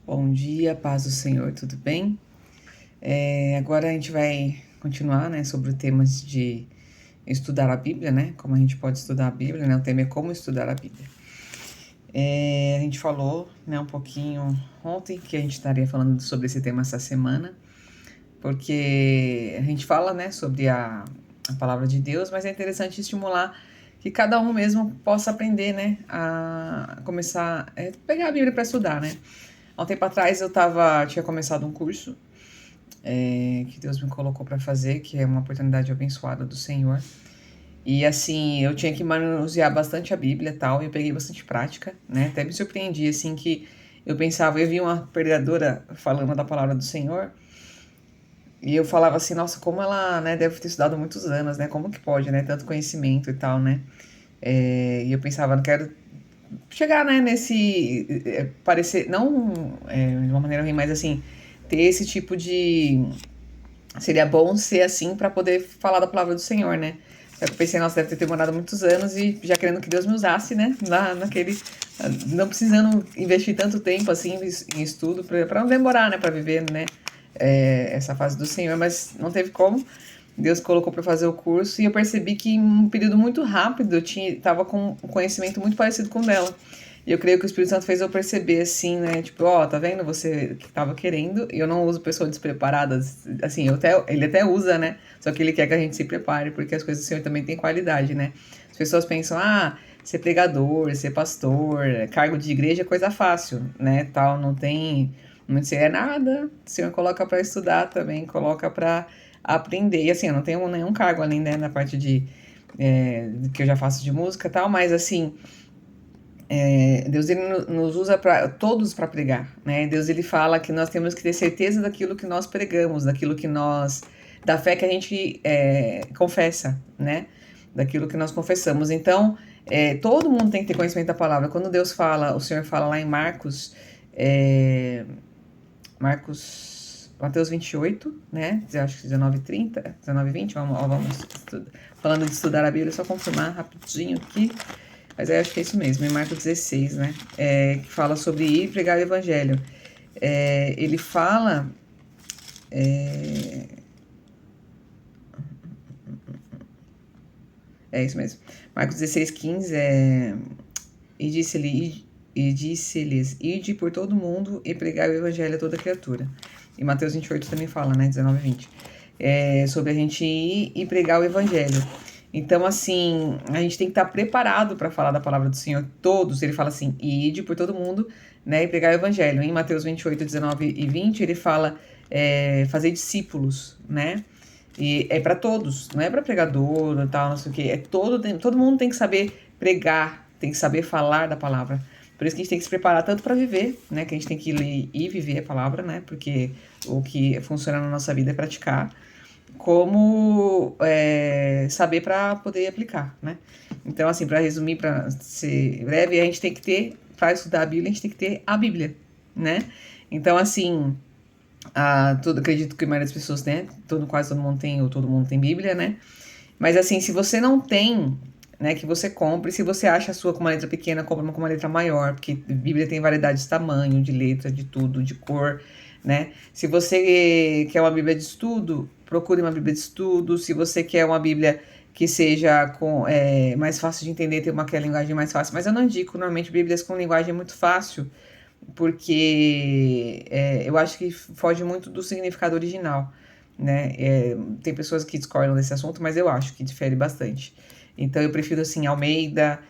Bom dia, paz do Senhor, tudo bem? Agora a gente vai continuar, né, sobre o tema de estudar a Bíblia, né? Como a gente pode estudar a Bíblia, né? O tema é como estudar a Bíblia. A gente falou, né, um pouquinho ontem que a gente estaria falando sobre esse tema essa semana, porque a gente fala, né, sobre a palavra de Deus, mas é interessante estimular que cada um mesmo possa aprender, né, a começar a pegar a Bíblia para estudar, né? Há um tempo atrás tinha começado um curso que Deus me colocou para fazer, que é uma oportunidade abençoada do Senhor. E assim, eu tinha que manusear bastante a Bíblia e tal, e eu peguei bastante prática, né? Até me surpreendi, assim, que eu vi uma pregadora falando da palavra do Senhor, e eu falava assim, nossa, como ela, né, deve ter estudado muitos anos, né? Como que pode, né? Tanto conhecimento e tal, né? E eu pensava, não quero chegar, né, parecer, não de uma maneira ruim, mas assim, ter esse tipo de seria bom ser assim para poder falar da palavra do Senhor, né? Só que eu pensei, nossa, deve ter demorado muitos anos e já querendo que Deus me usasse, né? Naquele. Não precisando investir tanto tempo assim em estudo para não demorar, né? Para viver, né? Essa fase do Senhor, mas não teve como. Deus colocou para fazer o curso e eu percebi que em um período muito rápido tava com um conhecimento muito parecido com o dela. E eu creio que o Espírito Santo fez eu perceber assim, né? Tipo, ó, tá vendo? Você que tava querendo, e eu não uso pessoas despreparadas. Assim, ele até usa, né? Só que ele quer que a gente se prepare, porque as coisas do Senhor também têm qualidade, né? As pessoas pensam, ser pregador, ser pastor, cargo de igreja é coisa fácil, né? Tal, não tem. Não é nada. O Senhor coloca para estudar também, coloca para aprender. E assim, eu não tenho nenhum cargo além, né, na parte que eu já faço de música e tal, mas assim, Deus ele nos usa para todos para pregar, né? Deus ele fala que nós temos que ter certeza daquilo que nós pregamos, da fé que a gente confessa, né? Daquilo que nós confessamos. Então, todo mundo tem que ter conhecimento da palavra. Quando Deus fala, o Senhor fala lá em Mateus 28, né? Acho que 19, 30, 19, 20. Falando de estudar a Bíblia, só confirmar rapidinho aqui. Mas eu acho que é isso mesmo, em Marcos 16, né? Que fala sobre ir pregar o evangelho. Ele fala. É isso mesmo. Marcos 16, 15 E disse-lhes, ide por todo mundo e pregar o evangelho a toda criatura. E Mateus 28 também fala, né? 19 e 20. Sobre a gente ir e pregar o evangelho. Então, assim, a gente tem que estar preparado para falar da palavra do Senhor. Todos, ele fala assim, ide por todo mundo, né, e pregar o evangelho. Em Mateus 28, 19 e 20, ele fala fazer discípulos, né? E é para todos, não é para pregador e tal, não sei o quê. Todo mundo tem que saber pregar, tem que saber falar da palavra. Por isso que a gente tem que se preparar tanto para viver, né? Que a gente tem que ler e viver a palavra, né? Porque o que funciona na nossa vida é praticar, como saber para poder aplicar, né? Então, assim, para resumir, para ser breve, a gente tem que ter, para estudar a Bíblia, a gente tem que ter a Bíblia, né? Então, assim, acredito que a maioria das pessoas, né? Quase todo mundo tem, ou todo mundo tem Bíblia, né? Mas assim, se você não tem, né, que você compre. Se você acha a sua com uma letra pequena, compra uma com uma letra maior, porque Bíblia tem variedade de tamanho, de letra, de tudo, de cor, né? Se você quer uma Bíblia de estudo, procure uma Bíblia de estudo. Se você quer uma Bíblia que seja mais fácil de entender, tem uma que é a linguagem mais fácil. Mas eu não indico normalmente Bíblias com linguagem muito fácil, porque eu acho que foge muito do significado original, né? Tem pessoas que discordam desse assunto, mas eu acho que difere bastante. Então eu prefiro assim Almeida,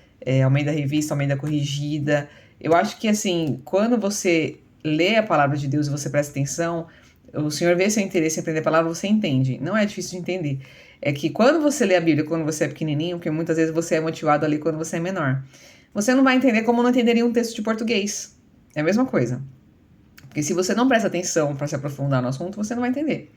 Almeida Revista, Almeida Corrigida. Eu acho que assim, quando você lê a palavra de Deus e você presta atenção, o Senhor vê seu interesse em aprender a palavra, você entende. Não é difícil de entender. É que quando você lê a Bíblia quando você é pequenininho, porque muitas vezes você é motivado ali quando você é menor, você não vai entender como não entenderia um texto de português. É a mesma coisa. Porque se você não presta atenção para se aprofundar no assunto, você não vai entender.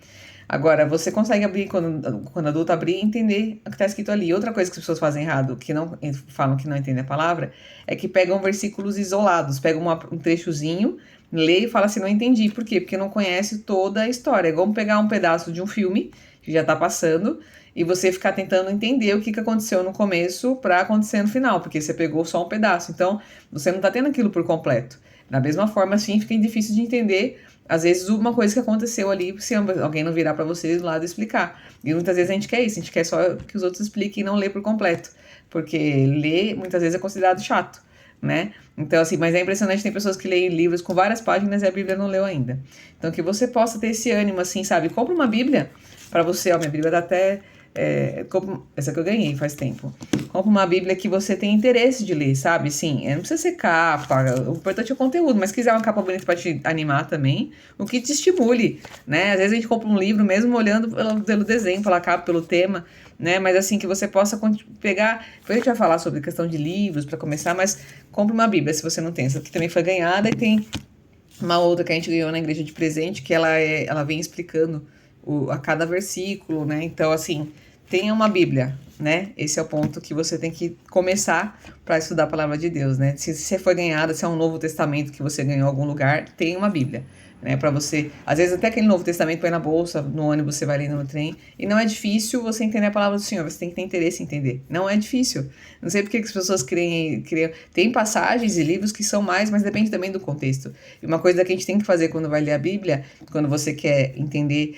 Agora, você consegue abrir, quando adulto, abrir e entender o que está escrito ali. Outra coisa que as pessoas fazem errado, que não falam que não entendem a palavra, é que pegam versículos isolados, pegam um trechozinho, lê e fala assim, não entendi. Por quê? Porque não conhece toda a história. É como pegar um pedaço de um filme, que já está passando, e você ficar tentando entender o que aconteceu no começo para acontecer no final, porque você pegou só um pedaço. Então, você não está tendo aquilo por completo. Da mesma forma, assim, fica difícil de entender, às vezes, uma coisa que aconteceu ali, se alguém não virar para você do lado e explicar. E muitas vezes a gente quer isso, a gente quer só que os outros expliquem e não ler por completo. Porque ler, muitas vezes, é considerado chato, né? Então, assim, mas é impressionante, tem pessoas que leem livros com várias páginas e a Bíblia não leu ainda. Então, que você possa ter esse ânimo, assim, sabe? Compra uma Bíblia para você, ó, minha Bíblia dá até... essa que eu ganhei faz tempo. Compra uma Bíblia que você tem interesse de ler, sabe? Sim, não precisa ser capa, o importante é o conteúdo, mas se quiser uma capa bonita para te animar também, o que te estimule, né? Às vezes a gente compra um livro mesmo olhando pelo desenho, pela capa, pelo tema, né? Mas assim, que você possa pegar. Depois a gente vai falar sobre questão de livros para começar, mas compre uma Bíblia se você não tem. Essa aqui também foi ganhada e tem uma outra que a gente ganhou na igreja de presente, que ela vem explicando a cada versículo, né? Então, assim, tenha uma Bíblia, né? Esse é o ponto que você tem que começar para estudar a palavra de Deus, né? Se você foi ganhada, se é um Novo Testamento que você ganhou em algum lugar, tenha uma Bíblia, né? Para você, às vezes até aquele Novo Testamento põe na bolsa, no ônibus você vai lendo no trem, e não é difícil você entender a palavra do Senhor, você tem que ter interesse em entender. Não é difícil. Não sei porque que as pessoas criam. Tem passagens e livros que são mais, mas depende também do contexto. E uma coisa que a gente tem que fazer quando vai ler a Bíblia, quando você quer entender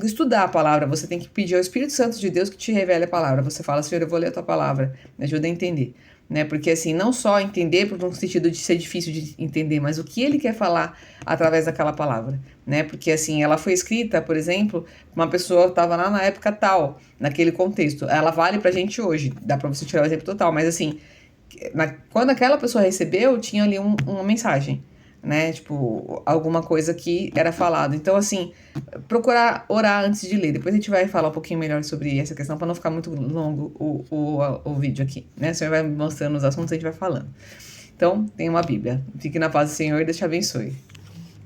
estudar a palavra, você tem que pedir ao Espírito Santo de Deus que te revele a palavra. Você fala, Senhor, eu vou ler a tua palavra, me ajuda a entender, né? Porque assim, não só entender por um sentido de ser difícil de entender, mas o que ele quer falar através daquela palavra, né? Porque assim, ela foi escrita, por exemplo, uma pessoa estava lá na época tal, naquele contexto. Ela vale pra gente hoje, dá pra você tirar o exemplo total, mas assim, quando aquela pessoa recebeu, tinha ali uma mensagem, né? Tipo, alguma coisa que era falado. Então, assim, procurar orar antes de ler. Depois a gente vai falar um pouquinho melhor sobre essa questão para não ficar muito longo o vídeo aqui, né? O Senhor vai mostrando os assuntos e a gente vai falando. Então, tenha uma Bíblia. Fique na paz do Senhor e Deus te abençoe.